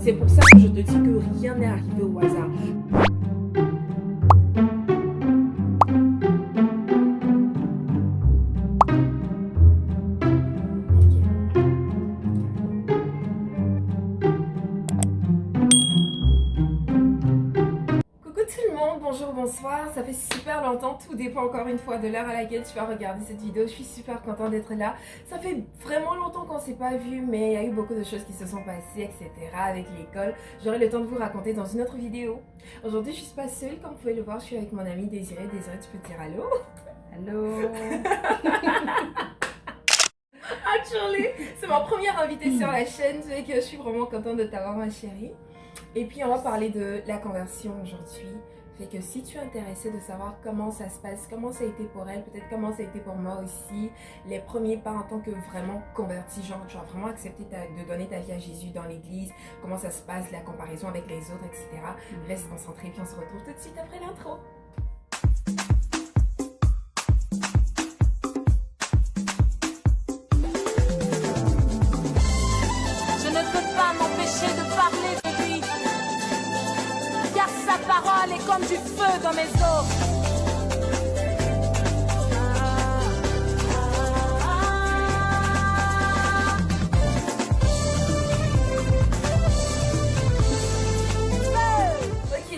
C'est pour ça que je te dis que rien n'est arrivé au hasard. Bonjour, bonsoir, ça fait super longtemps, tout dépend encore une fois de l'heure à laquelle tu vas regarder cette vidéo. Je suis super contente d'être là. Ça fait vraiment longtemps qu'on ne s'est pas vu, mais il y a eu beaucoup de choses qui se sont passées, etc. avec l'école. J'aurai le temps de vous raconter dans une autre vidéo. Aujourd'hui, je ne suis pas seule, comme vous pouvez le voir, je suis avec mon amie Désirée. Désirée, tu peux dire allô? Allô. Actually, c'est ma première invitée sur la chaîne, tu sais que je suis vraiment contente de t'avoir, ma chérie. Et puis on va parler de la conversion aujourd'hui. Fait que si tu es intéressé de savoir comment ça se passe, comment ça a été pour elle, peut-être comment ça a été pour moi aussi, les premiers pas en tant que vraiment converti, genre tu as vraiment accepté de donner ta vie à Jésus dans l'église, comment ça se passe, la comparaison avec les autres, etc. Reste concentré, puis on se retrouve tout de suite après l'intro. Je ne peux pas m'empêcher de parler de lui, car sa parole est comme du feu dans mes os.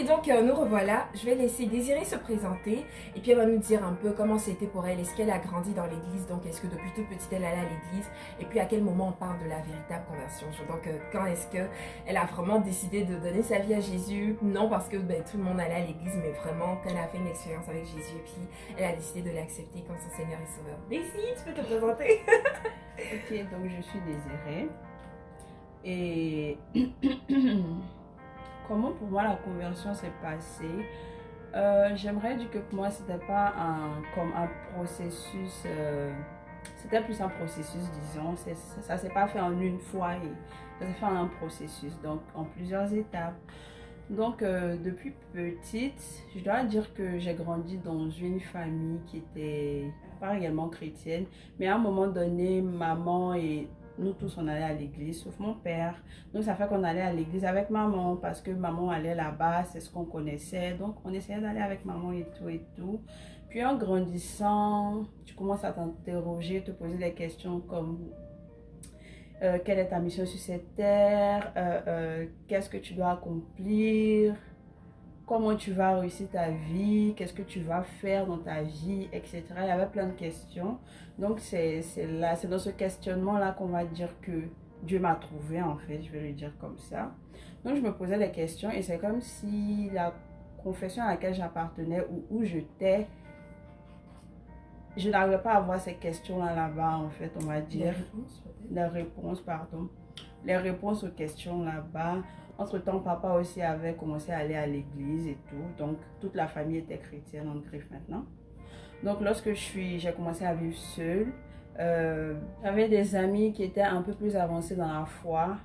Donc nous revoilà, je vais laisser Désirée se présenter et puis elle va nous dire un peu comment c'était pour elle, est-ce qu'elle a grandi dans l'église, donc est-ce que depuis toute petite elle allait à l'église et puis à quel moment on parle de la véritable conversion, donc quand est-ce qu'elle a vraiment décidé de donner sa vie à Jésus, non parce que tout le monde allait à l'église mais vraiment quand elle a fait une expérience avec Jésus et puis elle a décidé de l'accepter comme son Seigneur et Sauveur. Daisy, tu peux te présenter? Ok, donc je suis Désirée et comment pour moi la conversion s'est passée? J'aimerais dire que pour moi c'était pas comme un processus, c'était plus un processus, disons. Ça s'est pas fait en une fois et ça s'est fait en un processus, donc en plusieurs étapes. Donc depuis petite, je dois dire que j'ai grandi dans une famille qui était pas réellement chrétienne, mais à un moment donné, maman et nous tous on allait à l'église, sauf mon père. Donc ça fait qu'on allait à l'église avec maman parce que maman allait là-bas, c'est ce qu'on connaissait. Donc on essayait d'aller avec maman et tout et tout. Puis en grandissant, tu commences à t'interroger, te poser des questions comme quelle est ta mission sur cette terre, qu'est-ce que tu dois accomplir, comment tu vas réussir ta vie, qu'est-ce que tu vas faire dans ta vie, etc. Il y avait plein de questions. Donc c'est dans ce questionnement-là qu'on va dire que Dieu m'a trouvé, en fait, je vais le dire comme ça. Donc je me posais des questions et c'est comme si la confession à laquelle j'appartenais ou où j'étais, je n'arrivais pas à avoir ces questions-là là-bas, en fait, on va dire. Les réponses aux questions là-bas. Entre-temps, papa aussi avait commencé à aller à l'église et tout. Donc, toute la famille était chrétienne en griffe maintenant. Donc, lorsque j'ai commencé à vivre seule, j'avais des amis qui étaient un peu plus avancés dans la foi.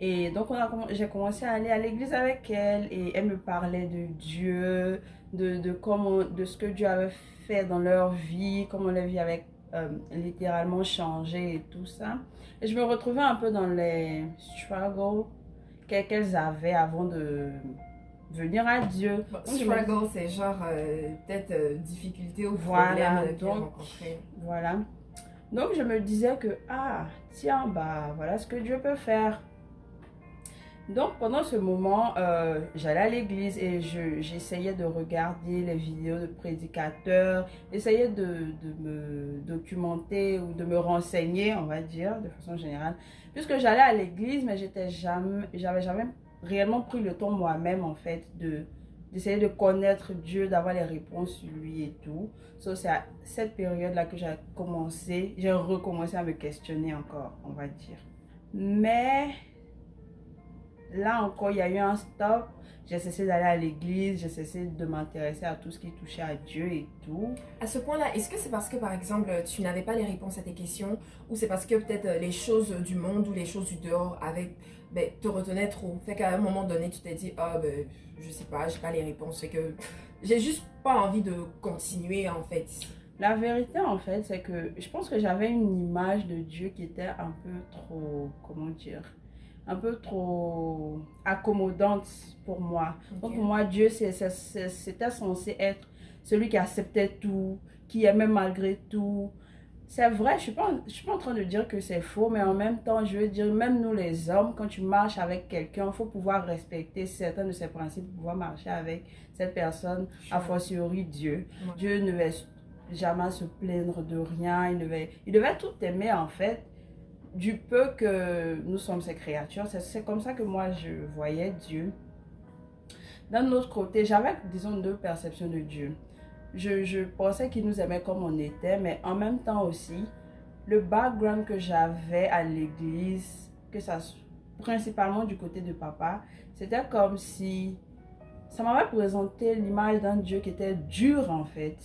Et donc, j'ai commencé à aller à l'église avec elle et elle me parlait de Dieu, de ce que Dieu avait fait dans leur vie, comment leur vie avait littéralement changé et tout ça. Et je me retrouvais un peu dans les struggles qu'elles avaient avant de venir à Dieu. Struggle, c'est genre peut-être difficulté ou voilà, problème qu'elle rencontrait. Voilà. Donc je me disais que, ah, tiens, bah voilà ce que Dieu peut faire. Donc pendant ce moment, j'allais à l'église et j'essayais de regarder les vidéos de prédicateurs, essayais de me documenter ou de me renseigner, on va dire, de façon générale. Puisque j'allais à l'église, mais j'avais jamais réellement pris le temps moi-même, en fait, d'essayer de connaître Dieu, d'avoir les réponses sur lui et tout. So, c'est à cette période-là que j'ai recommencé à me questionner encore, on va dire. Mais là encore, il y a eu un stop. J'ai cessé d'aller à l'église, j'ai cessé de m'intéresser à tout ce qui touchait à Dieu et tout. À ce point-là, est-ce que c'est parce que, par exemple, tu n'avais pas les réponses à tes questions ou c'est parce que peut-être les choses du monde ou les choses du dehors te retenaient trop? Fait qu'à un moment donné, tu t'es dit, ah, je sais pas, j'ai pas les réponses. Fait que j'ai juste pas envie de continuer, en fait. La vérité, en fait, c'est que je pense que j'avais une image de Dieu qui était un peu trop, comment dire, un peu trop accommodante pour moi. Ok. Donc pour moi, Dieu, c'était censé être celui qui acceptait tout, qui aimait malgré tout. C'est vrai, je suis pas en train de dire que c'est faux, mais en même temps, je veux dire, même nous les hommes, quand tu marches avec quelqu'un, il faut pouvoir respecter certains de ses principes, pour pouvoir marcher avec cette personne, a fortiori Dieu. Ouais. Dieu ne va jamais se plaindre de rien, il devait tout aimer en fait, du peu que nous sommes ses créatures. C'est comme ça que moi je voyais Dieu. D'un autre côté, j'avais, disons, deux perceptions de Dieu. Je pensais qu'il nous aimait comme on était, mais en même temps aussi, le background que j'avais à l'église, principalement du côté de papa, c'était comme si ça m'avait présenté l'image d'un Dieu qui était dur en fait.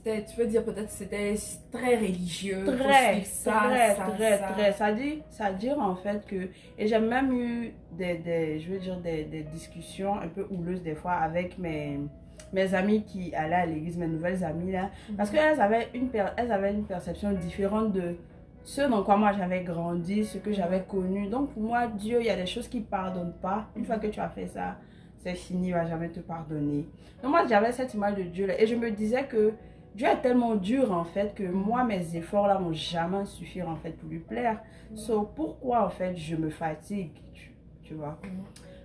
Tu veux dire peut-être que c'était très religieux. Très. Ça dit en fait que... Et j'ai même eu des discussions un peu houleuses des fois avec mes amies qui allaient à l'église, mes nouvelles amies là. Parce qu'elles avaient une perception différente de ce dans quoi moi j'avais grandi, ce que j'avais connu. Donc pour moi, Dieu, il y a des choses qu'il ne pardonne pas. Une fois que tu as fait ça, c'est fini, il ne va jamais te pardonner. Donc moi, j'avais cette image de Dieu là. Et je me disais que Dieu est tellement dur en fait que moi mes efforts là vont jamais suffire en fait pour lui plaire. Pourquoi en fait je me fatigue, tu vois.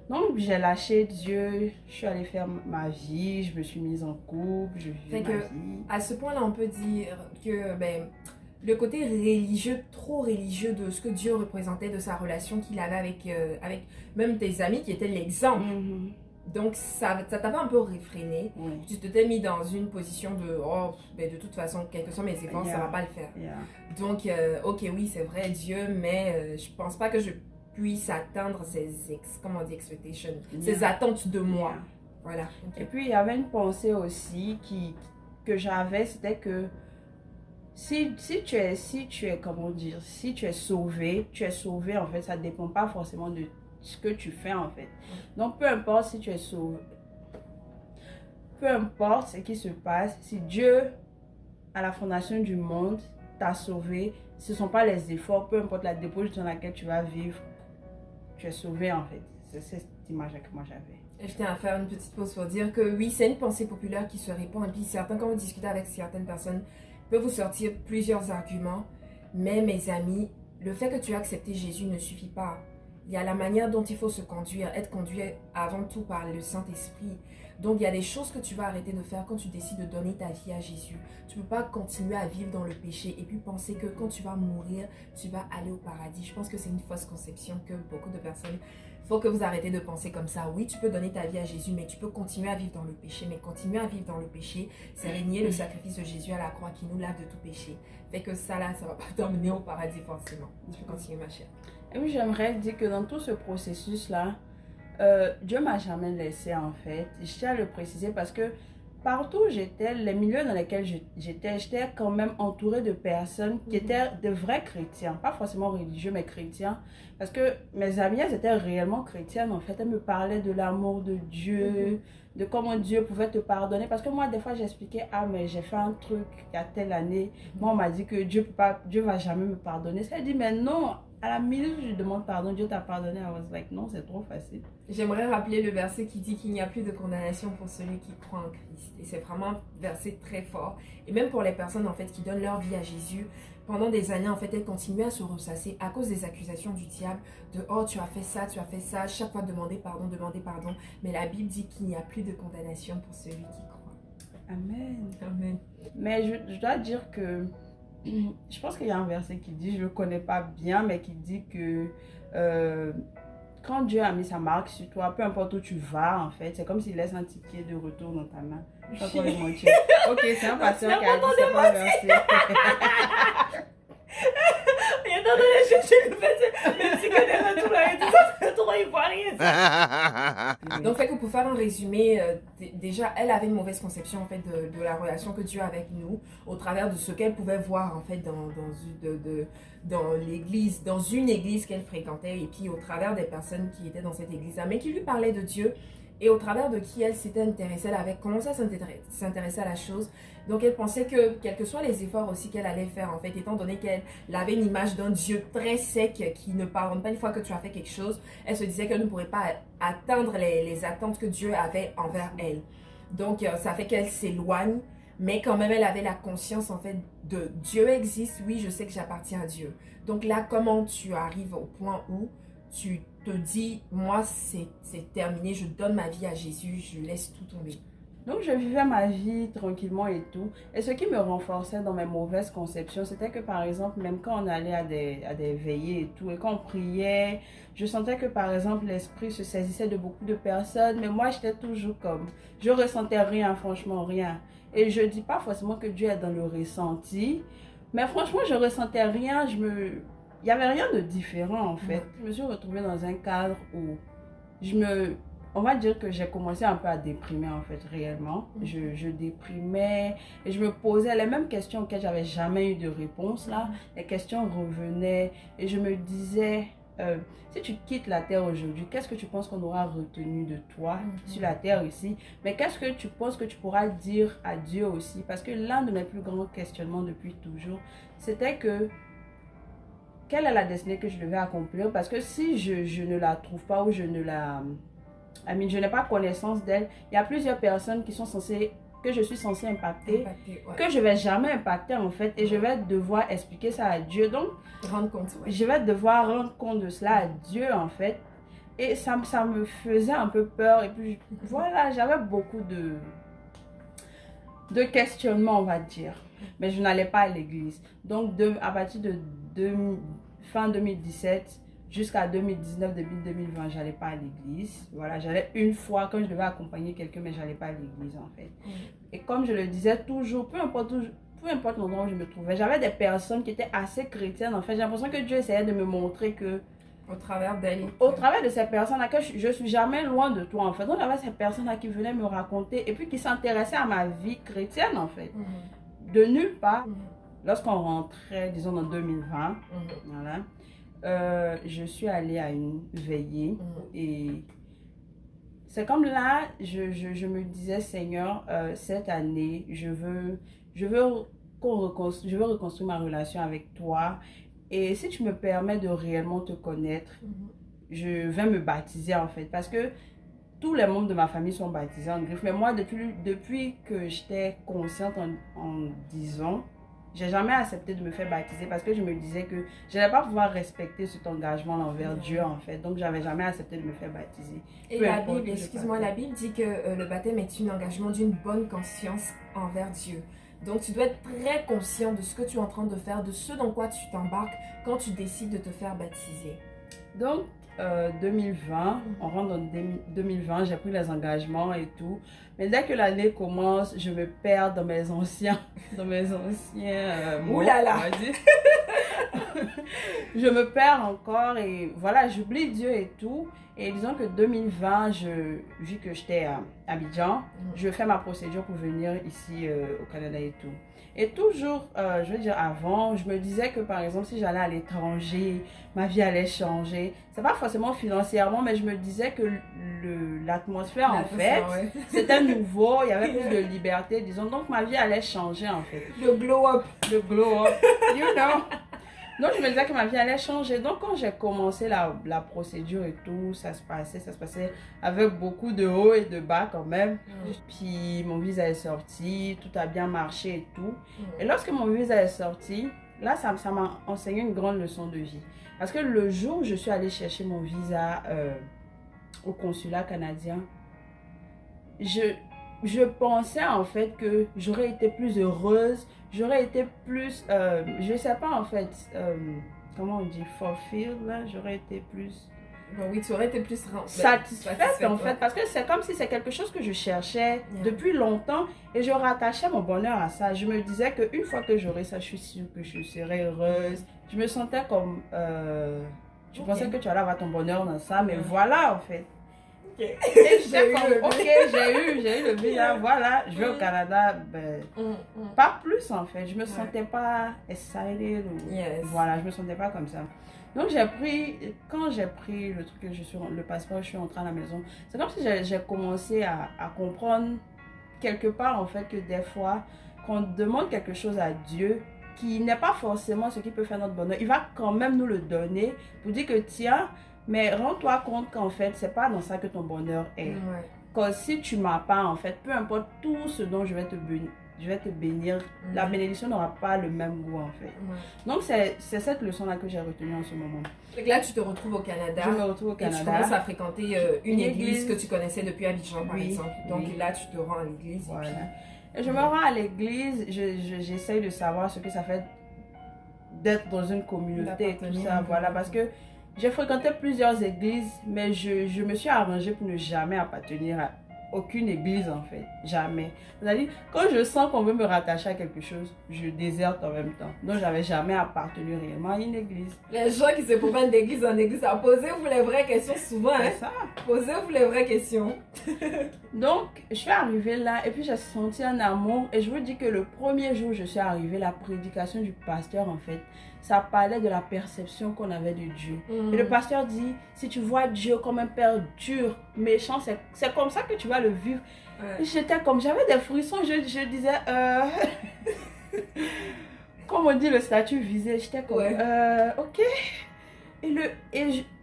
Donc j'ai lâché Dieu, je suis allée faire ma vie, je me suis mise en couple, je vivais ma vie. À ce point là on peut dire que le côté religieux, trop religieux de ce que Dieu représentait, de sa relation qu'il avait avec même tes amis qui étaient l'exemple. Donc ça t'avait un peu réfréné. Tu t'es mis dans une position de de toute façon, quels que soient mes efforts, ça va pas le faire. Donc ok, oui, c'est vrai, Dieu, mais je pense pas que je puisse atteindre ses expectations, ses attentes de moi. Voilà. Et puis il y avait une pensée aussi que j'avais, c'était que si tu es comment dire, si tu es sauvé en fait, ça dépend pas forcément de ce que tu fais en fait. Donc peu importe si tu es sauvé, peu importe ce qui se passe, si Dieu à la fondation du monde t'a sauvé, ce ne sont pas les efforts, peu importe la débauche dans laquelle tu vas vivre, tu es sauvé en fait. C'est cette image que moi j'avais. Je tiens à faire une petite pause pour dire que oui, c'est une pensée populaire qui se répand, et puis certains, quand vous discutez avec certaines personnes, peuvent vous sortir plusieurs arguments, mais mes amis, le fait que tu aies accepté Jésus ne suffit pas. Il y a la manière dont il faut se conduire, être conduit avant tout par le Saint-Esprit. Donc il y a des choses que tu vas arrêter de faire quand tu décides de donner ta vie à Jésus. Tu ne peux pas continuer à vivre dans le péché et puis penser que quand tu vas mourir, tu vas aller au paradis. Je pense que c'est une fausse conception que beaucoup de personnes... Il faut que vous arrêtez de penser comme ça. Oui, tu peux donner ta vie à Jésus, mais tu peux continuer à vivre dans le péché. Mais continuer à vivre dans le péché, c'est régner le sacrifice de Jésus à la croix qui nous lave de tout péché. Fait que ça là, ça ne va pas t'emmener au paradis forcément. Tu peux continuer, ma chère. Et oui, j'aimerais dire que dans tout ce processus-là, Dieu m'a jamais laissé en fait. Je tiens à le préciser parce que partout où j'étais, les milieux dans lesquels j'étais quand même entourée de personnes qui étaient de vrais chrétiens. Pas forcément religieux, mais chrétiens. Parce que mes amies, elles étaient réellement chrétiennes en fait. Elles me parlaient de l'amour de Dieu, de comment Dieu pouvait te pardonner. Parce que moi, des fois, j'expliquais, mais j'ai fait un truc il y a telle année. Moi, on m'a dit que Dieu va jamais me pardonner. Ça dit, mais non. À la minute où je demande pardon, Dieu t'a pardonné. I was like, non, c'est trop facile. J'aimerais rappeler le verset qui dit qu'il n'y a plus de condamnation pour celui qui croit en Christ. Et c'est vraiment un verset très fort. Et même pour les personnes en fait qui donnent leur vie à Jésus, pendant des années en fait, elles continuaient à se ressasser à cause des accusations du diable de « Oh, tu as fait ça, chaque fois demander pardon. » Mais la Bible dit qu'il n'y a plus de condamnation pour celui qui croit. Amen. Amen. Mais je dois dire que je pense qu'il y a un verset qui dit, je ne le connais pas bien, mais qui dit que quand Dieu a mis sa marque sur toi, peu importe où tu vas, en fait, c'est comme s'il laisse un ticket de retour dans ta main. Je suis en train de mentir. Ok, c'est un pasteur qui a dit, c'est pas un verset. Il y a dans les chercher le ticket de retour là, et tout ça, c'est trop ivoirien. Donc, fait que pour faire un résumé, déjà, elle avait une mauvaise conception en fait de la relation que Dieu a avec nous, au travers de ce qu'elle pouvait voir en fait dans l'église, dans une église qu'elle fréquentait, et puis au travers des personnes qui étaient dans cette église-là, mais qui lui parlaient de Dieu. et au travers de qui elle s'était intéressée, elle avait commencé à s'intéresser à la chose. Donc elle pensait que, quels que soient les efforts aussi qu'elle allait faire, en fait, étant donné qu'elle avait une image d'un Dieu très sec qui ne pardonne pas une fois que tu as fait quelque chose, elle se disait qu'elle ne pourrait pas atteindre les attentes que Dieu avait envers elle. Donc ça fait qu'elle s'éloigne, mais quand même elle avait la conscience en fait de Dieu existe, oui je sais que j'appartiens à Dieu. Donc là, comment tu arrives au point où tu te dis, moi c'est terminé, je donne ma vie à Jésus, je laisse tout tomber. Donc, je vivais ma vie tranquillement et tout. Et ce qui me renforçait dans mes mauvaises conceptions, c'était que, par exemple, même quand on allait à des veillées et tout, et quand on priait, je sentais que, par exemple, l'esprit se saisissait de beaucoup de personnes. Mais moi, j'étais toujours comme, je ressentais rien, franchement, rien. Et je dis pas forcément que Dieu est dans le ressenti. Mais franchement, je ressentais rien. Il n'y avait rien de différent, en fait. Je me suis retrouvée dans un cadre où on va dire que j'ai commencé un peu à déprimer en fait, réellement. Je déprimais et je me posais les mêmes questions auxquelles j'avais jamais eu de réponse là. Les questions revenaient et je me disais, si tu quittes la terre aujourd'hui, qu'est-ce que tu penses qu'on aura retenu de toi sur la terre ici? Mais qu'est-ce que tu penses que tu pourras dire à Dieu aussi? Parce que l'un de mes plus grands questionnements depuis toujours, c'était que quelle est la destinée que je devais accomplir? Parce que si je ne la trouve pas ou je n'ai pas connaissance d'elle, il y a plusieurs personnes que je suis censée impacter, que je ne vais jamais impacter en fait, et je vais devoir expliquer ça à Dieu. Donc, je vais devoir rendre compte de cela à Dieu en fait. Et ça me faisait un peu peur. Et puis voilà, j'avais beaucoup de questionnements, on va dire. Mais je n'allais pas à l'église. Donc, à partir de fin 2017, jusqu'à 2019, début 2020, j'allais pas à l'église. Voilà, j'allais une fois quand je devais accompagner quelqu'un, mais j'allais pas à l'église en fait. Et comme je le disais toujours, peu importe l'endroit où je me trouvais, j'avais des personnes qui étaient assez chrétiennes en fait. J'ai l'impression que Dieu essayait de me montrer que au travers d'elle, au travers de ces personnes-là, que je suis jamais loin de toi en fait. Donc j'avais ces personnes-là qui venaient me raconter et puis qui s'intéressaient à ma vie chrétienne en fait. De nulle part, lorsqu'on rentrait, disons en 2020, voilà. Je suis allée à une veillée et c'est comme là, je me disais, Seigneur, cette année, je veux reconstruire ma relation avec toi. Et si tu me permets de réellement te connaître, je vais me baptiser en fait. Parce que tous les membres de ma famille sont baptisés en griffe. Mais moi, depuis que j'étais consciente en 10 ans, j'ai jamais accepté de me faire baptiser parce que je me disais que je n'allais pas pouvoir respecter cet engagement envers Dieu en fait. Donc, j'avais jamais accepté de me faire baptiser. Et la Bible, excuse-moi, la Bible dit que le baptême est un engagement d'une bonne conscience envers Dieu. Donc, tu dois être très conscient de ce que tu es en train de faire, de ce dans quoi tu t'embarques quand tu décides de te faire baptiser. Donc, 2020, on rentre en 2020, j'ai pris les engagements et tout. Mais dès que l'année commence, je me perds dans mes anciens Ouh là là. Je me perds encore et voilà, j'oublie Dieu et tout. Et disons que 2020, vu que j'étais à Abidjan, je fais ma procédure pour venir ici au Canada et tout. Et toujours, je veux dire, avant, je me disais que par exemple, si j'allais à l'étranger, ma vie allait changer. C'est pas forcément financièrement, mais je me disais que l'atmosphère, en fait, c'était nouveau, il y avait plus de liberté, disons. Donc, ma vie allait changer, en fait. Le glow-up. Le glow-up, you know. Donc, je me disais que ma vie allait changer. Donc, quand j'ai commencé la procédure et tout, ça se passait avec beaucoup de hauts et de bas quand même. Puis, mon visa est sorti, tout a bien marché et tout. Et lorsque mon visa est sorti, là, ça m'a enseigné une grande leçon de vie. Parce que le jour où je suis allée chercher mon visa au consulat canadien, je pensais en fait que j'aurais été plus heureuse, j'aurais été plus, je sais pas en fait, comment on dit, fulfilled là, j'aurais été plus... Oui, tu aurais été plus satisfaite en fait, parce que c'est comme si c'est quelque chose que je cherchais depuis longtemps et je rattachais mon bonheur à ça. Je me disais qu'une fois que j'aurai ça, je suis sûre que je serai heureuse. Je me sentais comme, tu pensais que tu allais avoir ton bonheur dans ça, mais voilà en fait. Et j'ai eu le visa, voilà, je vais au Canada, ben, pas plus en fait, je me sentais pas excited, voilà, je me sentais pas comme ça. Donc quand j'ai pris le truc, le passeport, je suis rentrée à la maison, c'est comme si j'ai commencé à comprendre quelque part en fait que des fois, quand on demande quelque chose à Dieu, qui n'est pas forcément ce qui peut faire notre bonheur, il va quand même nous le donner pour dire que tiens, mais rends-toi compte qu'en fait, c'est pas dans ça que ton bonheur est. Ouais. Quand si tu m'as pas en fait, peu importe tout ce dont je vais te bénir, la bénédiction n'aura pas le même goût en fait. Ouais. Donc c'est cette leçon-là que j'ai retenue en ce moment. Donc là, tu te retrouves au Canada. Je me retrouve au Et tu Canada. commences à fréquenter une église que église. tu connaissais depuis Abidjan, par Oui, exemple. Donc oui. là, tu te rends à l'église. Voilà. Et puis... Et je me rends à l'église, j'essaye de savoir ce que ça fait d'être dans une communauté et tout ça. Voilà, parce que j'ai fréquenté plusieurs églises, mais je me suis arrangée pour ne jamais appartenir à aucune église en fait. Jamais. C'est-à-dire, quand je sens qu'on veut me rattacher à quelque chose, je déserte en même temps. Donc, j'avais jamais appartenu réellement à une église. Les gens qui se promènent d'église en église, posez-vous les vraies questions souvent. Hein? C'est ça. Posez-vous les vraies questions. Donc, je suis arrivée là et puis j'ai senti un amour. Et je vous dis que le premier jour où je suis arrivée, la prédication du pasteur, en fait, ça parlait de la perception qu'on avait de Dieu. Et le pasteur dit, si tu vois Dieu comme un père dur, méchant, c'est comme ça que tu vas le vivre. Ouais. J'étais comme, j'avais des frissons, je disais, comme on dit le statut visé, j'étais comme, Ouais. ok.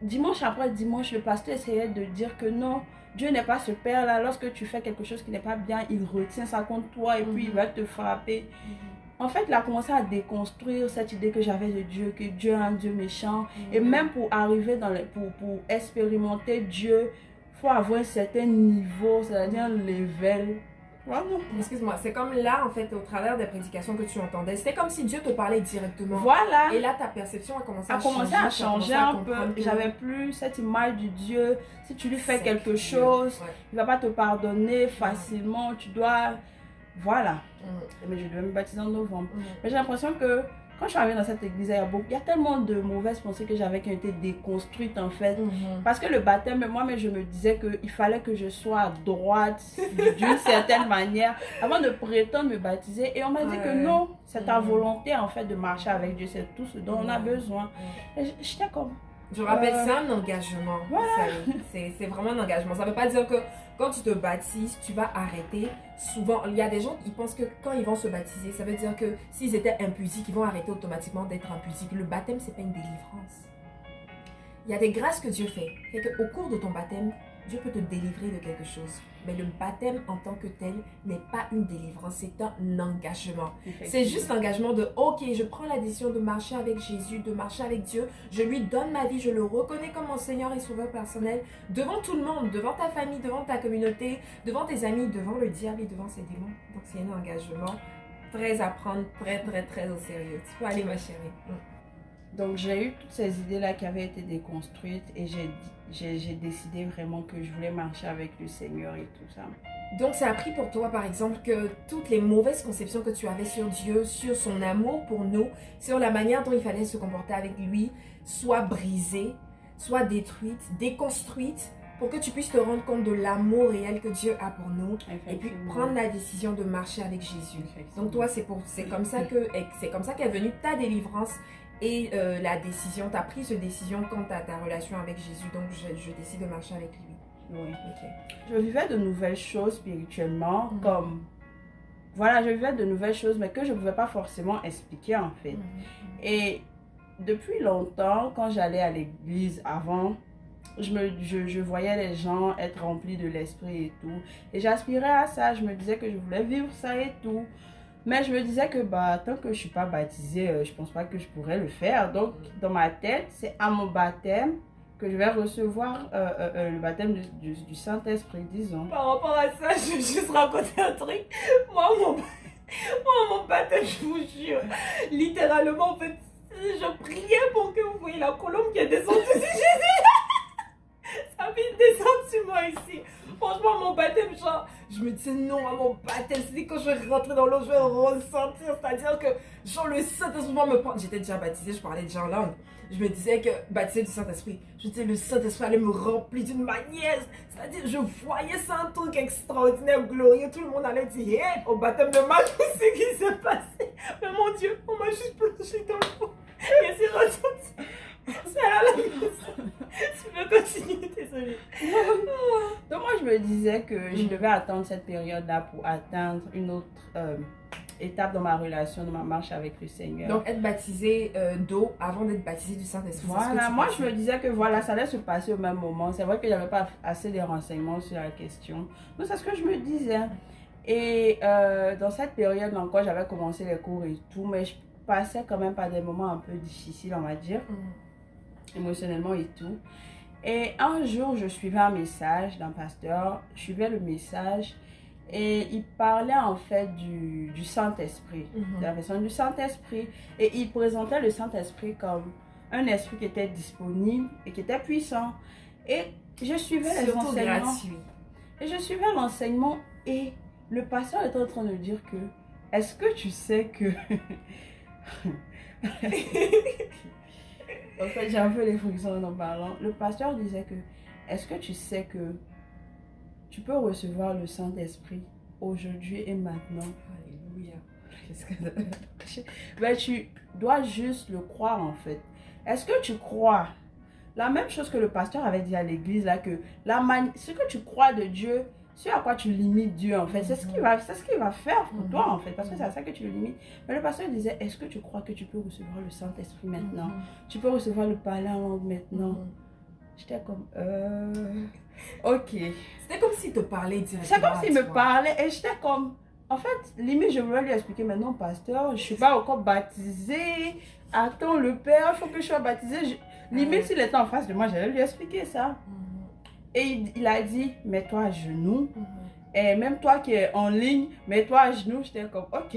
Dimanche après dimanche, le pasteur essayait de dire que non, Dieu n'est pas ce père-là. Lorsque tu fais quelque chose qui n'est pas bien, il retient ça contre toi et puis il va te frapper. En fait, il a commencé à déconstruire cette idée que j'avais de Dieu, que Dieu est un Dieu méchant. Et même pour arriver pour expérimenter Dieu, il faut avoir un certain niveau, c'est-à-dire un level. Voilà. Excuse-moi, c'est comme là, en fait, au travers des prédications que tu entendais, c'était comme si Dieu te parlait directement. Voilà. Et là, ta perception a commencé A commencé à changer un peu. comprendre que- J'avais plus cette image du Dieu. Si tu lui fais C'est quelque Dieu. chose, Ouais. il va pas te pardonner facilement. Tu dois... Voilà. Mm. Mais je devais me baptiser en novembre. Mm. Mais j'ai l'impression que quand je suis arrivée dans cette église, il y a tellement de mauvaises pensées que j'avais qui ont été déconstruites en fait. Parce que le baptême, moi-même, je me disais qu'il fallait que je sois à droite d'une certaine manière avant de prétendre me baptiser. Et on m'a dit que non, c'est ta volonté en fait de marcher avec Dieu, c'est tout ce dont on a besoin. Et j'étais comme... Je rappelle, c'est un engagement. Voilà. C'est vraiment un engagement. Ça ne veut pas dire que quand tu te baptises, tu vas arrêter. Souvent, il y a des gens qui pensent que quand ils vont se baptiser, ça veut dire que s'ils étaient impudiques, ils vont arrêter automatiquement d'être impudiques. Le baptême, ce n'est pas une délivrance. Il y a des grâces que Dieu fait. Fait qu'au cours de ton baptême, Dieu peut te délivrer de quelque chose. Mais le baptême en tant que tel n'est pas une délivrance, c'est un engagement. C'est juste l'engagement de, ok, je prends la décision de marcher avec Jésus, de marcher avec Dieu. Je lui donne ma vie, je le reconnais comme mon Seigneur et Sauveur personnel. Devant tout le monde, devant ta famille, devant ta communauté, devant tes amis, devant le diable et devant ses démons. Donc c'est un engagement très à prendre, très au sérieux. Tu peux aller ma chérie. Donc j'ai eu toutes ces idées-là qui avaient été déconstruites et j'ai décidé vraiment que je voulais marcher avec le Seigneur et tout ça. Donc ça a pris pour toi par exemple que toutes les mauvaises conceptions que tu avais sur Dieu, sur son amour pour nous, sur la manière dont il fallait se comporter avec lui, soient brisées, soient détruites, déconstruites, pour que tu puisses te rendre compte de l'amour réel que Dieu a pour nous et puis prendre la décision de marcher avec Jésus. Donc toi c'est comme ça qu'est venue ta délivrance. Et la décision, ta prise de décision quant à ta relation avec Jésus. Donc, je décide de marcher avec lui. Oui. Okay. Je vivais de nouvelles choses spirituellement, comme... Voilà, je vivais de nouvelles choses, mais que je ne pouvais pas forcément expliquer en fait. Et depuis longtemps, quand j'allais à l'église avant, je voyais les gens être remplis de l'esprit et tout. Et j'aspirais à ça, je me disais que je voulais vivre ça et tout. Mais je me disais que tant que je ne suis pas baptisée, je ne pense pas que je pourrais le faire. Donc, dans ma tête, c'est à mon baptême que je vais recevoir le baptême du Saint-Esprit, disons. Par rapport à ça, je vais juste raconter un truc. Moi, mon baptême, je vous jure, littéralement, en fait, je priais pour que vous voyez la colombe qui est descendue. Ça fait une descente sur moi ici. Franchement, mon baptême, genre, je me disais non à mon baptême. C'est quand je vais rentrer dans l'eau, je vais ressentir. C'est-à-dire que, genre, le Saint-Esprit va me prendre. J'étais déjà baptisée, je parlais déjà en langue. Je me disais que, baptisée du Saint-Esprit, je disais le Saint-Esprit allait me remplir d'une manière. C'est-à-dire, je voyais ça un truc extraordinaire, glorieux. Tout le monde allait dire, hey, au baptême de Marc, c'est ce qui s'est passé. Mais mon Dieu, on m'a juste plongé dans l'eau. Et c'est ressorti. C'est à la maison. Tu peux continuer, désolée. Donc moi je me disais que je devais attendre cette période-là pour atteindre une autre étape dans ma relation, dans ma marche avec le Seigneur. Donc être baptisé d'eau avant d'être baptisé du Saint-Esprit. Voilà, moi je me disais que voilà, ça allait se passer au même moment. C'est vrai que j'avais pas assez de renseignements sur la question. Donc c'est ce que je me disais. Et dans cette période encore, j'avais commencé les cours et tout, mais je passais quand même par des moments un peu difficiles, on va dire, émotionnellement et tout. Et un jour, je suivais un message d'un pasteur, je suivais le message et il parlait en fait du Saint-Esprit, de la personne du Saint-Esprit. Et il présentait le Saint-Esprit comme un esprit qui était disponible et qui était puissant. Et je suivais les enseignements. Gratuit. Et je suivais l'enseignement et le pasteur était en train de dire que, est-ce que tu sais que... En fait, j'ai un peu les frissons en parlant. Le pasteur disait que, est-ce que tu sais que tu peux recevoir le Saint-Esprit aujourd'hui et maintenant? Alléluia. Ben, tu dois juste le croire en fait. Est-ce que tu crois la même chose que le pasteur avait dit à l'église là, que ce que tu crois de Dieu, ce à quoi tu limites Dieu en fait, c'est ce qu'il va faire pour toi en fait, parce que c'est à ça que tu le limites. Mais le pasteur disait, est-ce que tu crois que tu peux recevoir le Saint-Esprit maintenant? Tu peux recevoir le parler en langue maintenant? J'étais comme, ok. C'était comme s'il te parlait directement. C'est comme s'il me parlait et j'étais comme, en fait, limite je voulais lui expliquer, mais non pasteur, je ne suis pas encore baptisée, attends le Père, il faut que je sois baptisée. Limite s'il était en face de moi, j'allais lui expliquer ça. Et il a dit, mets-toi à genoux. Et même toi qui es en ligne, mets-toi à genoux. J'étais comme, ok.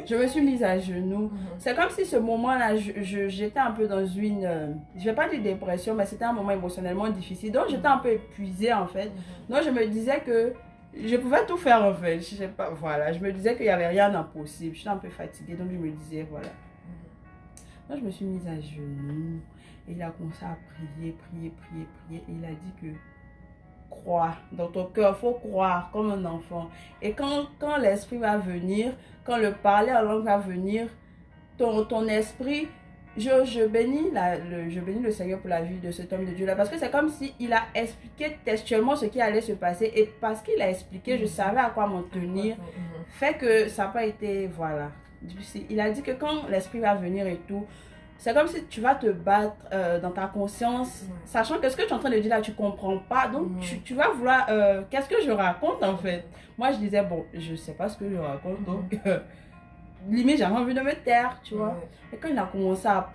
Je me suis mise à genoux. C'est comme si ce moment-là, j'étais un peu dans une, je ne vais pas dire dépression, mais c'était un moment émotionnellement difficile. Donc j'étais un peu épuisée en fait. Donc je me disais que je pouvais tout faire en fait. Je sais pas, voilà. Je me disais qu'il n'y avait rien d'impossible. J'étais un peu fatiguée, donc je me disais, voilà. Donc je me suis mise à genoux. Et il a commencé à prier. Et il a dit que crois dans ton cœur, il faut croire comme un enfant. Et quand l'esprit va venir, quand le parler en langue va venir, ton esprit, je bénis le Seigneur pour la vie de cet homme de Dieu là. Parce que c'est comme s'il a expliqué textuellement ce qui allait se passer. Et parce qu'il a expliqué, je savais à quoi m'en tenir. Fait que ça n'a pas été, voilà. Il a dit que quand l'esprit va venir et tout, c'est comme si tu vas te battre dans ta conscience, sachant que ce que tu es en train de dire là, tu ne comprends pas. Donc, tu vas vouloir... qu'est-ce que je raconte en fait? Moi, je disais, bon, je ne sais pas ce que je raconte. Donc, limite, j'avais envie de me taire, tu vois. Et quand il a commencé à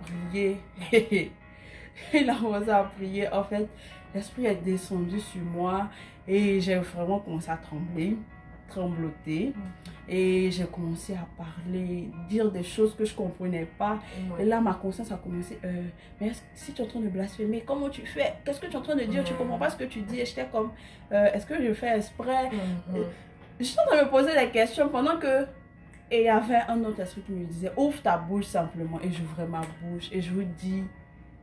prier, en fait, l'esprit est descendu sur moi. Et j'ai vraiment commencé à trembloter. Et j'ai commencé à parler, dire des choses que je ne comprenais pas. Et là, ma conscience a commencé, mais si tu es en train de blasphémer, comment tu fais? Qu'est-ce que tu es en train de dire? Tu ne comprends pas ce que tu dis? Et j'étais comme, est-ce que je fais exprès? J'étais en train de me poser des questions pendant que... Et il y avait un autre esprit qui me disait, ouvre ta bouche simplement. Et j'ouvrais ma bouche. Et je vous dis,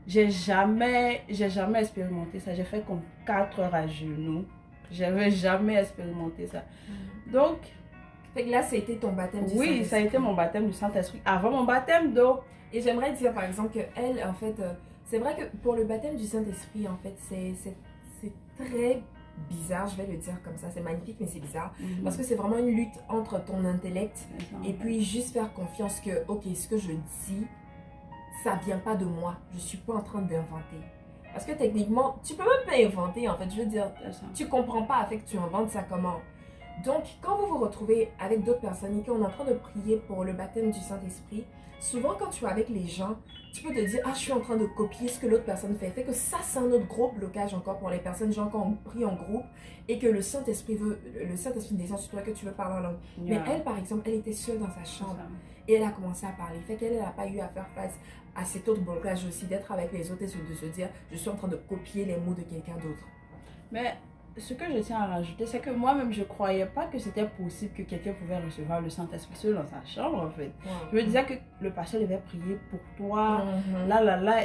j'ai jamais expérimenté ça. J'ai fait comme 4 heures à genoux. J'avais jamais expérimenté ça. Donc... Fait que là, ça a été ton baptême du Saint-Esprit. Oui, ça a été mon baptême du Saint-Esprit avant mon baptême d'eau. Et j'aimerais dire par exemple qu'elle, en fait, c'est vrai que pour le baptême du Saint-Esprit, en fait, c'est très bizarre, je vais le dire comme ça. C'est magnifique, mais c'est bizarre. Parce que c'est vraiment une lutte entre ton intellect et puis juste faire confiance que, ok, ce que je dis, ça vient pas de moi. Je suis pas en train d'inventer. Parce que techniquement, tu peux même pas inventer, en fait. Je veux dire, tu comprends pas, fait que tu inventes ça comment. Donc, quand vous vous retrouvez avec d'autres personnes et qu'on est en train de prier pour le baptême du Saint-Esprit, souvent quand tu es avec les gens, tu peux te dire « Ah, je suis en train de copier ce que l'autre personne fait ». Fait que ça, c'est un autre gros blocage encore pour les personnes, genre quand on prie en groupe et que le Saint-Esprit descend sur toi, que tu veux parler en langue. Mais elle, par exemple, elle était seule dans sa chambre et elle a commencé à parler. Fait qu'elle n'a pas eu à faire face à cet autre blocage aussi, d'être avec les autres et de se dire « Je suis en train de copier les mots de quelqu'un d'autre ». Mais... ce que je tiens à rajouter, c'est que moi-même, je ne croyais pas que c'était possible que quelqu'un pouvait recevoir le Saint-Esprit seul dans sa chambre, en fait. Je me disais que le pasteur devait prier pour toi,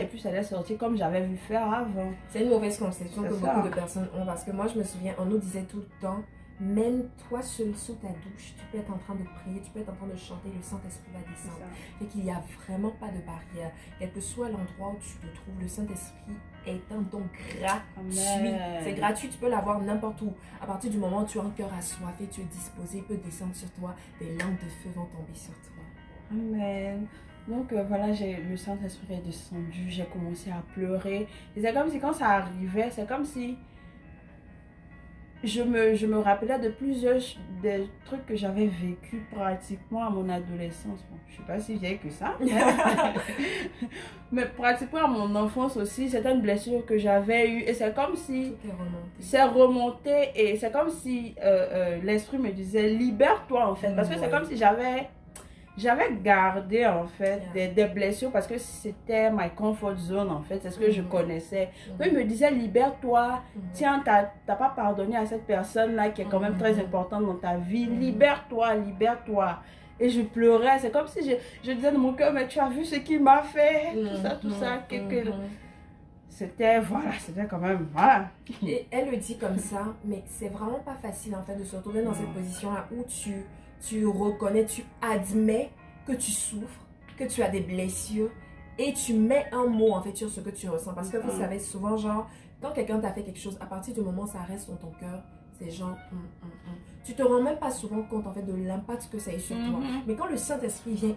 et puis ça allait sortir comme j'avais vu faire avant. C'est une mauvaise conception que beaucoup de personnes ont, parce que moi, je me souviens, on nous disait tout le temps, même toi seul sous ta douche, tu peux être en train de prier, tu peux être en train de chanter, le Saint-Esprit va descendre. Fait qu'il n'y a vraiment pas de barrière. Quel que soit l'endroit où tu te trouves, le Saint-Esprit est un don gratuit. C'est gratuit, tu peux l'avoir n'importe où. À partir du moment où tu as un cœur assoiffé, tu es disposé, il peut descendre sur toi, des langues de feu vont tomber sur toi. Amen. Donc voilà, le Saint-Esprit est descendu, j'ai commencé à pleurer. Et c'est comme si quand ça arrivait, c'est comme si je me rappelais de plusieurs des trucs que j'avais vécu pratiquement à mon adolescence. Bon, je ne suis pas si vieille que ça. Mais pratiquement à mon enfance aussi, c'était une blessure que j'avais eue. Et c'est comme si c'est remonté. Et c'est comme si l'esprit me disait, libère-toi en fait. Parce que c'est comme si j'avais gardé en fait des blessures parce que c'était my comfort zone en fait, c'est ce que je connaissais. Donc il me disait libère-toi, tiens, t'as pas pardonné à cette personne là qui est quand même très importante dans ta vie, libère-toi, libère-toi. Et je pleurais, c'est comme si je disais dans mon cœur, mais tu as vu ce qu'il m'a fait, tout ça, c'était, voilà, c'était quand même, voilà. Et elle le dit comme ça, mais c'est vraiment pas facile en fait de se retrouver dans cette position là où tu reconnais, tu admets que tu souffres, que tu as des blessures et tu mets un mot en fait sur ce que tu ressens. Parce que vous savez souvent, genre, quand quelqu'un t'a fait quelque chose, à partir du moment où ça reste dans ton cœur, c'est genre, tu te rends même pas souvent compte en fait de l'impact que ça a eu sur toi. Mais quand le Saint-Esprit vient,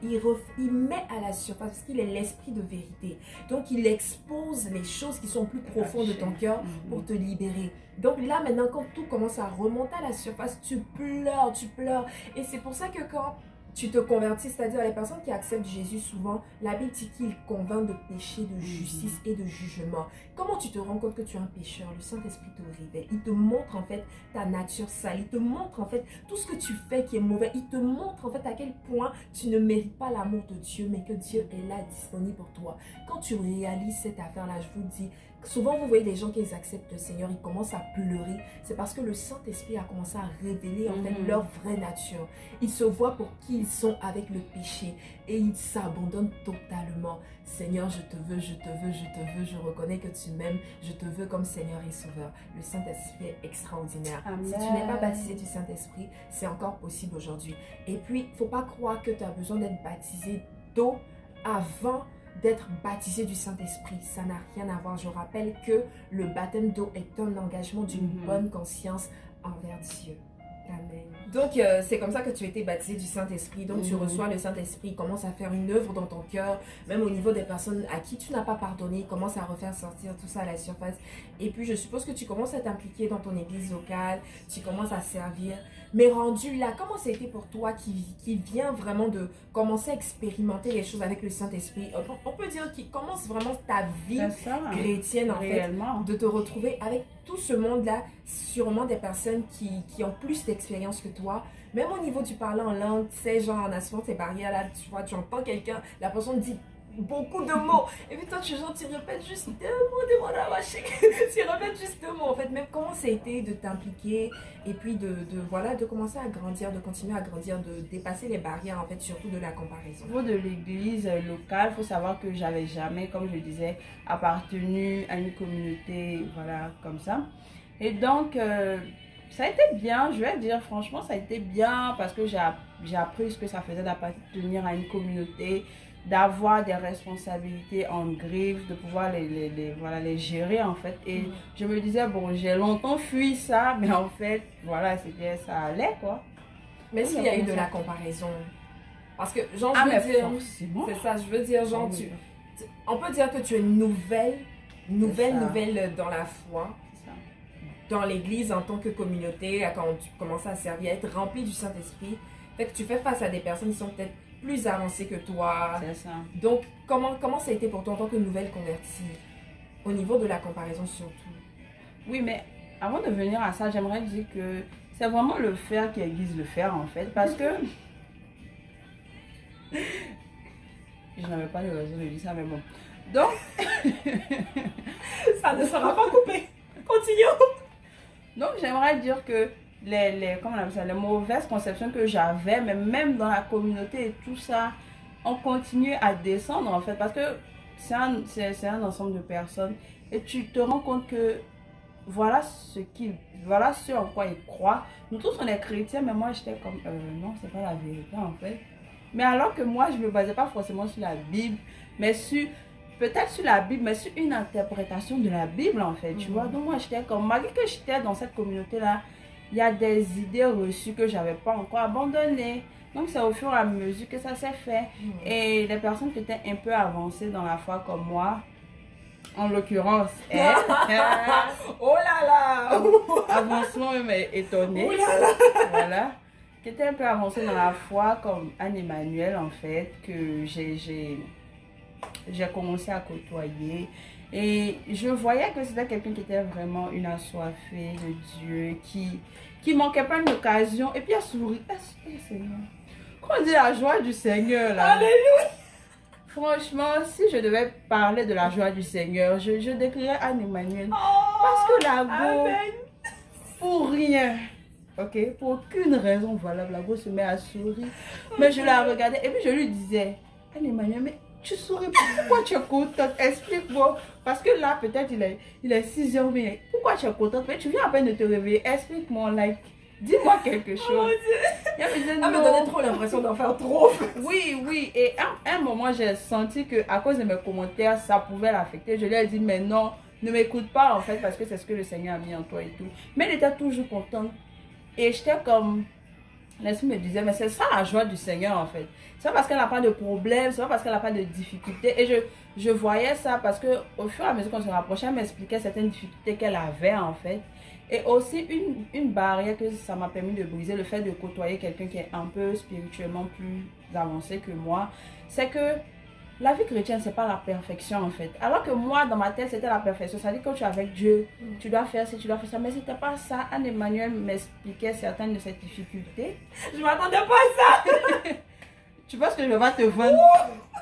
il met à la surface parce qu'il est l'esprit de vérité. Donc il expose les choses qui sont plus profondes de ton cœur pour te libérer. Donc là maintenant quand tout commence à remonter à la surface, tu pleures. Et c'est pour ça que quand tu te convertis, c'est-à-dire les personnes qui acceptent Jésus souvent, la Bible dit qu'il convainc de péché, de justice et de jugement. Comment tu te rends compte que tu es un pécheur? Le Saint-Esprit te révèle. Il te montre en fait ta nature sale. Il te montre en fait tout ce que tu fais qui est mauvais. Il te montre en fait à quel point tu ne mérites pas l'amour de Dieu, mais que Dieu est là disponible pour toi. Quand tu réalises cette affaire-là, je vous dis, souvent vous voyez des gens qui acceptent le Seigneur, ils commencent à pleurer. C'est parce que le Saint-Esprit a commencé à révéler en fait leur vraie nature. Ils se voient pour qui ils sont avec le péché et ils s'abandonnent totalement. Seigneur, je te veux, je reconnais que tu m'aimes, je te veux comme Seigneur et Sauveur. Le Saint-Esprit est extraordinaire. Amen. Si tu n'es pas baptisé du Saint-Esprit, c'est encore possible aujourd'hui. Et puis, il ne faut pas croire que tu as besoin d'être baptisé d'eau avant d'être baptisé du Saint-Esprit. Ça n'a rien à voir. Je rappelle que le baptême d'eau est un engagement d'une bonne conscience envers Dieu. Amen. Donc, c'est comme ça que tu as été baptisé du Saint-Esprit. Donc, tu reçois le Saint-Esprit, il commence à faire une œuvre dans ton cœur, même au niveau des personnes à qui tu n'as pas pardonné, il commence à refaire sortir tout ça à la surface. Et puis, je suppose que tu commences à t'impliquer dans ton église locale, tu commences à servir. Mais rendu là, comment ça a été pour toi qui vient vraiment de commencer à expérimenter les choses avec le Saint-Esprit? On peut dire qu'il commence vraiment ta vie chrétienne en fait, de te retrouver avec tout ce monde-là, sûrement des personnes qui ont plus d'expérience que toi. Même au niveau du parler en langue, tu sais, genre en assumant tes barrières-là, tu vois, tu entends quelqu'un, la personne dit beaucoup de mots. Et puis toi, tu répètes juste 2 mots, tu répètes juste 2 mots. En fait, même comment ça a été de t'impliquer et puis de commencer à grandir, de continuer à grandir, de dépasser les barrières, en fait, surtout de la comparaison. Au niveau de l'église locale, il faut savoir que j'avais jamais, comme je disais, appartenu à une communauté, voilà, comme ça. Et donc, ça a été bien, je vais dire, franchement, ça a été bien parce que j'ai appris ce que ça faisait d'appartenir à une communauté, d'avoir des responsabilités en griffe, de pouvoir les gérer en fait. Et je me disais, bon, j'ai longtemps fui ça, mais en fait, voilà, ça allait quoi. Mais s'il y a eu de la comparaison, parce que genre, je veux dire, c'est ça, je veux dire, genre, on peut dire que tu es nouvelle dans la foi, dans l'église en tant que communauté, quand tu commences à servir, à être rempli du Saint-Esprit. Fait que tu fais face à des personnes qui sont peut-être plus avancées que toi. C'est ça. Donc, comment ça a été pour toi en tant que nouvelle convertie? Au niveau de la comparaison surtout. Oui, mais avant de venir à ça, j'aimerais dire que c'est vraiment le faire qui aiguise le fer en fait. Parce que... je n'avais pas de raison de dire ça, mais bon. Donc... ça ne sera pas coupé. Continuons. Donc, j'aimerais dire que comment on appelle ça, les mauvaises conceptions que j'avais, mais même dans la communauté et tout ça, on continue à descendre en fait, parce que c'est un ensemble de personnes et tu te rends compte que voilà voilà ce en quoi ils croient. Nous tous on est chrétiens, mais moi j'étais comme non, c'est pas la vérité en fait. Mais alors que moi je me basais pas forcément sur la Bible, mais peut-être sur la Bible, mais sur une interprétation de la Bible en fait, tu vois. Donc moi j'étais comme, malgré que j'étais dans cette communauté là, il y a des idées reçues que j'avais pas encore abandonnées. Donc c'est au fur et à mesure que ça s'est fait. Et les personnes qui étaient un peu avancées dans la foi comme moi, en l'occurrence, elle, oh là là, avancement même étonné, oh là là, voilà, qui était un peu avancée dans la foi comme Anne-Emmanuel en fait, que j'ai commencé à côtoyer. Et je voyais que c'était quelqu'un qui était vraiment une assoiffée de Dieu, qui manquait pas une occasion. Et puis elle sourit. Quand on dit la joie du Seigneur là. Alléluia. Franchement, si je devais parler de la joie du Seigneur, je décrirais Anne-Emmanuel. Parce que la go, pour rien, ok, pour aucune raison valable, la go se met à sourire. Mais je la regardais et puis je lui disais, Anne-Emmanuel, mais tu souris, pourquoi tu es contente? Explique-moi. Parce que là, peut-être il est 6 h, mais pourquoi tu es contente? Mais tu viens à peine de te réveiller. Explique-moi, like, dis-moi quelque chose. Oh mon Dieu. Elle me disait, me donnait trop l'impression d'en faire trop. Oui, oui. Et à un moment, j'ai senti qu'à cause de mes commentaires, ça pouvait l'affecter. Je lui ai dit, mais non, ne m'écoute pas en fait, parce que c'est ce que le Seigneur a mis en toi et tout. Mais elle était toujours contente. Et j'étais comme... L'esprit me disait, mais c'est ça la joie du Seigneur en fait. C'est pas parce qu'elle n'a pas de problème, c'est pas parce qu'elle n'a pas de difficultés. Et je voyais ça parce que au fur et à mesure qu'on se rapprochait, elle m'expliquait certaines difficultés qu'elle avait en fait. Et aussi une barrière que ça m'a permis de briser, le fait de côtoyer quelqu'un qui est un peu spirituellement plus avancé que moi, c'est que la vie chrétienne, c'est pas la perfection en fait. Alors que moi, dans ma tête, c'était la perfection. C'est-à-dire que quand tu es avec Dieu, tu dois faire ci, tu dois faire ça. Mais c'était pas ça. Anne-Emmanuel m'expliquait certaines de ses difficultés. Je m'attendais pas à ça. Tu penses que je vais te vendre?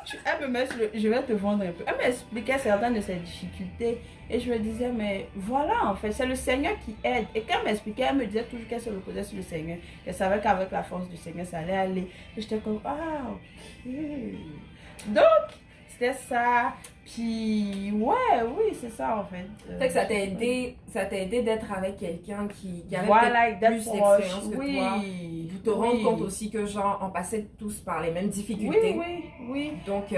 Je vais te vendre un peu. Elle m'expliquait certaines de ses difficultés. Et je me disais, mais voilà en fait, c'est le Seigneur qui aide. Et quand elle m'expliquait, elle me disait toujours qu'elle se reposait sur le Seigneur. Elle savait qu'avec la force du Seigneur, ça allait aller. Et j'étais comme, ah ok. Donc, c'était ça. Puis, ouais, oui, c'est ça en fait. Fait que ça t'a aidé d'être avec quelqu'un qui avait voilà, plus d'expérience que toi. Oui. Vous te rendre compte aussi que genre, on passait tous par les mêmes difficultés. Oui. Donc,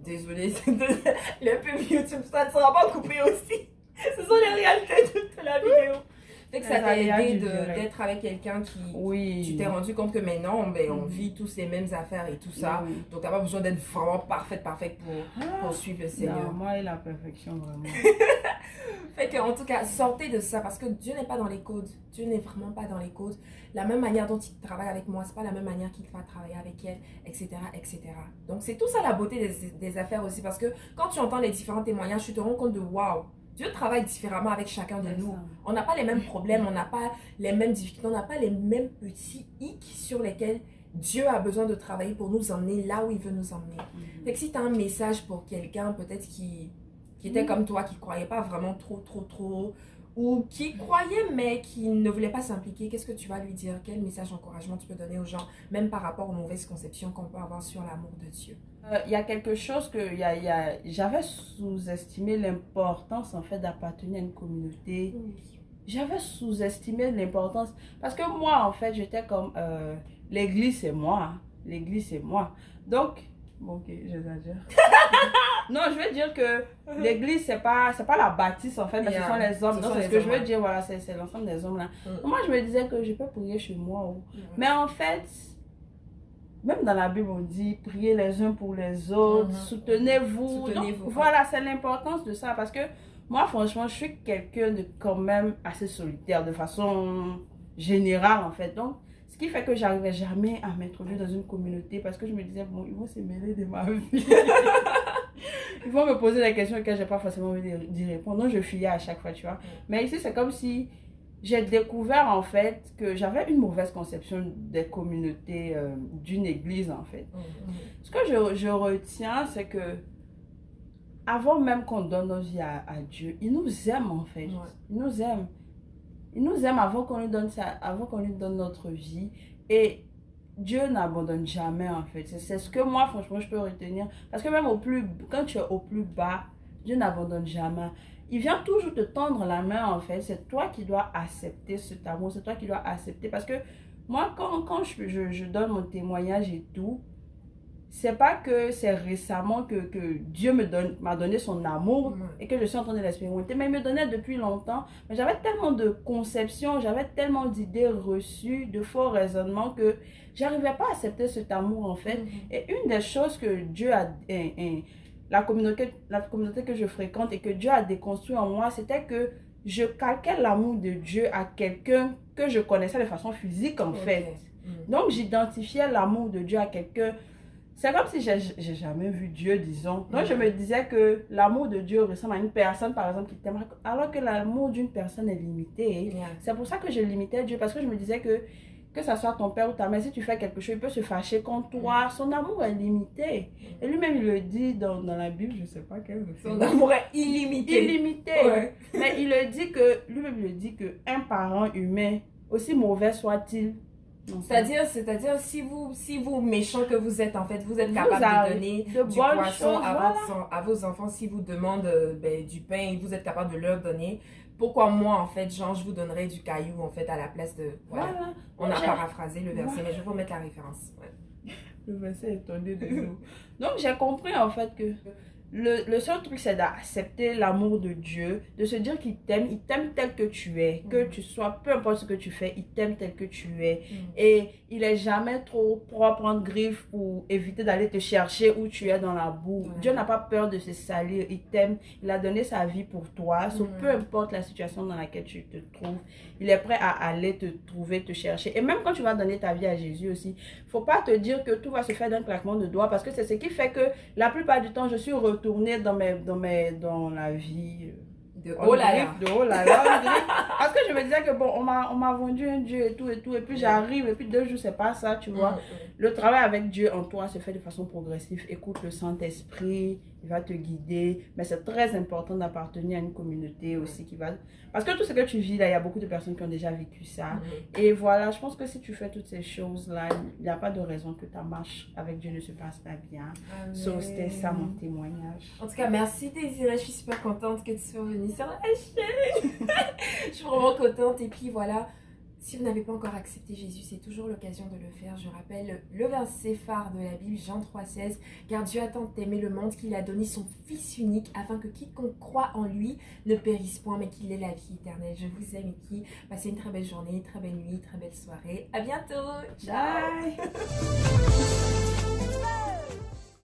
désolée, le pub YouTube, ça ne sera pas coupé aussi. Ce sont les réalités de la vidéo. Fait que ça t'a aidé d'être avec quelqu'un qui... Oui. Tu t'es rendu compte que maintenant, ben, on vit tous les mêmes affaires et tout ça. Oui. Donc, t'as pas besoin d'être vraiment parfaite pour suivre le Seigneur. Non, moi et la perfection, vraiment. Fait que, en tout cas, sortez de ça parce que Dieu n'est pas dans les codes. Dieu n'est vraiment pas dans les codes. La même manière dont il travaille avec moi, c'est pas la même manière qu'il va travailler avec elle, etc., etc. Donc, c'est tout ça la beauté des affaires aussi parce que quand tu entends les différents témoignages, tu te rends compte de waouh. Dieu travaille différemment avec chacun de nous. On n'a pas les mêmes problèmes, on n'a pas les mêmes difficultés, on n'a pas les mêmes petits hicks sur lesquels Dieu a besoin de travailler pour nous emmener là où il veut nous emmener. Fait que si tu as un message pour quelqu'un peut-être qui était comme toi, qui ne croyait pas vraiment trop, ou qui croyait mais qui ne voulait pas s'impliquer, qu'est-ce que tu vas lui dire? Quel message d'encouragement tu peux donner aux gens, même par rapport aux mauvaises conceptions qu'on peut avoir sur l'amour de Dieu? Il y a quelque chose que j'avais sous-estimé l'importance en fait d'appartenir à une communauté. J'avais sous-estimé l'importance parce que moi en fait j'étais comme l'église c'est moi, l'église c'est moi. Donc bon, ok, j'exagère. Non, je veux dire que l'église c'est pas la bâtisse en fait, mais ce sont les hommes. Non, c'est ce que je veux dire, voilà, c'est l'ensemble des hommes là. Moi je me disais que je peux prier chez moi. Mais en fait, même dans la Bible, on dit priez les uns pour les autres, soutenez-vous. Voilà, c'est l'importance de ça. Parce que moi, franchement, je suis quelqu'un de quand même assez solitaire de façon générale en fait. Donc, ce qui fait que j'arrivais jamais à m'introduire dans une communauté parce que je me disais, bon, ils vont se mêler de ma vie. Ils vont me poser des questions auxquelles je n'ai pas forcément envie d'y répondre. Donc, je fuyais à chaque fois, tu vois. Mais ici, c'est comme si j'ai découvert en fait que j'avais une mauvaise conception des communautés d'une église en fait. Ce que je retiens, c'est que avant même qu'on donne nos vies à Dieu, il nous aime en fait. Il nous aime. Il nous aime avant qu'on lui donne ça, avant qu'on lui donne notre vie. Et Dieu n'abandonne jamais en fait. C'est ce que moi franchement je peux retenir. Parce que même quand tu es au plus bas, Dieu n'abandonne jamais. il vient toujours te tendre la main en fait. C'est toi qui dois accepter cet amour, c'est toi qui dois accepter. Parce que moi, quand je donne mon témoignage et tout, c'est pas que c'est récemment que Dieu m'a donné son amour et que je suis en train de l'expérimenter, mais il me donnait depuis longtemps. Mais j'avais tellement de conceptions, j'avais tellement d'idées reçues, de faux raisonnements que j'arrivais pas à accepter cet amour en fait. Et une des choses que Dieu a, la communauté que je fréquente et que Dieu a déconstruit en moi, c'était que je calquais l'amour de Dieu à quelqu'un que je connaissais de façon physique en fait. Donc j'identifiais l'amour de Dieu à quelqu'un. C'est comme si j'ai jamais vu Dieu, disons. Donc, je me disais que l'amour de Dieu ressemble à une personne, par exemple, qui t'aime, alors que l'amour d'une personne est limité. C'est pour ça que je limitais Dieu, parce que je me disais que ça soit ton père ou ta mère, si tu fais quelque chose, il peut se fâcher contre toi. Son amour est limité. Et lui-même, il le dit dans la Bible, je ne sais pas quel verset. Son amour est illimité. Illimité. Mais il le dit que, lui-même, il le dit qu'un parent humain, aussi mauvais soit-il, c'est-à-dire si vous méchant que vous êtes, en fait, vous êtes capable de donner du poisson à vos enfants, si vous demandent du pain et vous êtes capable de leur donner, pourquoi moi, en fait, genre, je vous donnerais du caillou, en fait, à la place de... Voilà. On a paraphrasé le verset, mais je vais vous mettre la référence. Le verset est tombé de nous. Donc, j'ai compris, en fait, que le seul truc, c'est d'accepter l'amour de Dieu, de se dire qu'il t'aime, il t'aime tel que tu es, que tu sois, peu importe ce que tu fais, il t'aime tel que tu es. Et il est jamais trop propre en griffe pour éviter d'aller te chercher où tu es dans la boue. Dieu n'a pas peur de se salir, il t'aime, il a donné sa vie pour toi. Peu importe la situation dans laquelle tu te trouves, il est prêt à aller te trouver, te chercher. Et même quand tu vas donner ta vie à Jésus aussi, faut pas te dire que tout va se faire d'un claquement de doigts, parce que c'est ce qui fait que la plupart du temps, je suis retourner dans la vie de oh là là, parce que je me disais que bon, on m'a vendu un Dieu et tout et puis j'arrive et puis 2 jours c'est pas ça, tu vois. Le travail avec Dieu en toi se fait de façon progressive. Écoute le Saint-Esprit, il va te guider, mais c'est très important d'appartenir à une communauté aussi qui va, parce que tout ce que tu vis là, il y a beaucoup de personnes qui ont déjà vécu ça. Et voilà, je pense que si tu fais toutes ces choses là, il n'y a pas de raison que ta marche avec Dieu ne se passe pas bien. So, c'était ça mon témoignage. En tout cas, merci Désirée, je suis super contente que tu sois venue sur la chaîne. Je suis vraiment contente. Et puis voilà, si vous n'avez pas encore accepté Jésus, c'est toujours l'occasion de le faire. Je rappelle le verset phare de la Bible, Jean 3,16. Car Dieu a tant aimé le monde qu'il a donné son Fils unique, afin que quiconque croit en lui ne périsse point, mais qu'il ait la vie éternelle. Je vous aime et qui passez une très belle journée, très belle nuit, très belle soirée. À bientôt. Ciao. Bye.